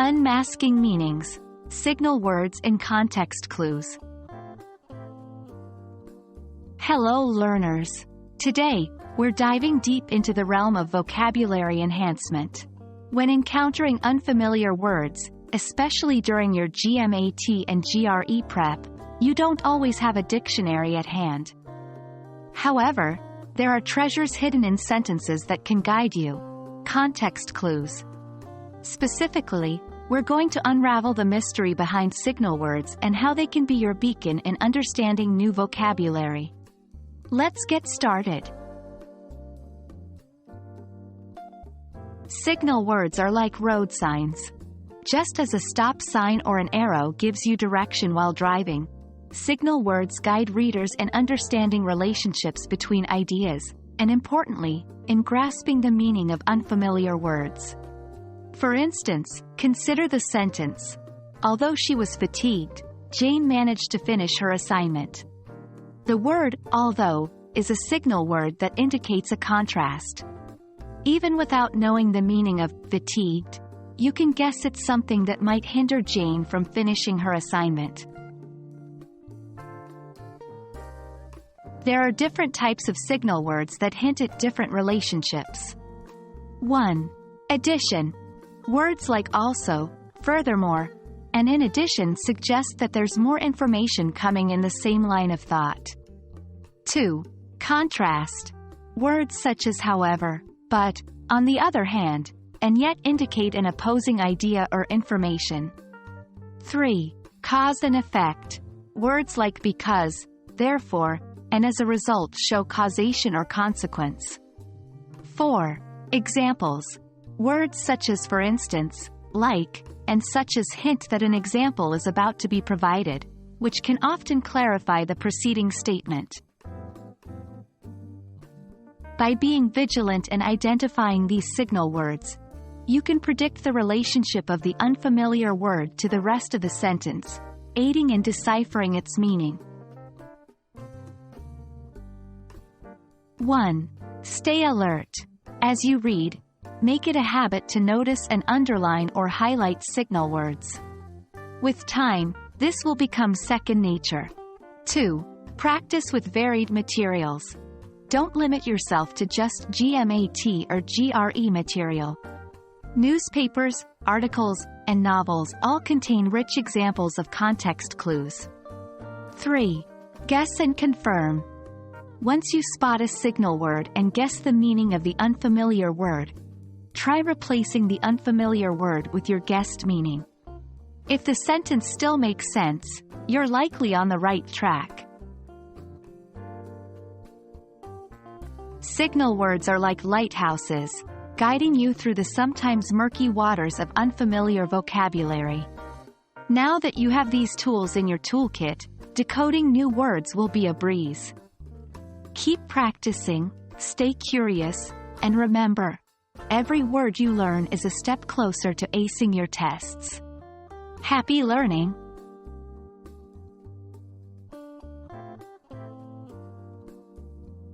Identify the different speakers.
Speaker 1: Unmasking Meanings. Signal words and context clues. Hello learners! Today, we're diving deep into the realm of vocabulary enhancement. When encountering unfamiliar words, especially during your GMAT and GRE prep, you don't always have a dictionary at hand. However, there are treasures hidden in sentences that can guide you. Context clues. Specifically, we're going to unravel the mystery behind signal words and how they can be your beacon in understanding new vocabulary. Let's get started. Signal words are like road signs. Just as a stop sign or an arrow gives you direction while driving, signal words guide readers in understanding relationships between ideas, and importantly, in grasping the meaning of unfamiliar words. For instance, consider the sentence, "Although she was fatigued, Jane managed to finish her assignment." The word, although, is a signal word that indicates a contrast. Even without knowing the meaning of fatigued, you can guess it's something that might hinder Jane from finishing her assignment. There are different types of signal words that hint at different relationships. 1. Addition. Words like also, furthermore, and in addition suggest that there's more information coming in the same line of thought. 2. Contrast. Words such as however, but, on the other hand, and yet indicate an opposing idea or information. 3. Cause and effect. Words like because, therefore, and as a result show causation or consequence. 4. Examples. Words such as for instance, like, and such as hint that an example is about to be provided, which can often clarify the preceding statement. By being vigilant and identifying these signal words, you can predict the relationship of the unfamiliar word to the rest of the sentence, aiding in deciphering its meaning. 1. Stay alert. As you read, make it a habit to notice and underline or highlight signal words. With time, this will become second nature. 2. Practice with varied materials. Don't limit yourself to just GMAT or GRE material. Newspapers, articles, and novels all contain rich examples of context clues. 3. Guess and confirm. Once you spot a signal word and guess the meaning of the unfamiliar word, try replacing the unfamiliar word with your guessed meaning. If the sentence still makes sense, you're likely on the right track. Signal words are like lighthouses, guiding you through the sometimes murky waters of unfamiliar vocabulary. Now that you have these tools in your toolkit, decoding new words will be a breeze. Keep practicing, stay curious, and remember, every word you learn is a step closer to acing your tests. Happy learning!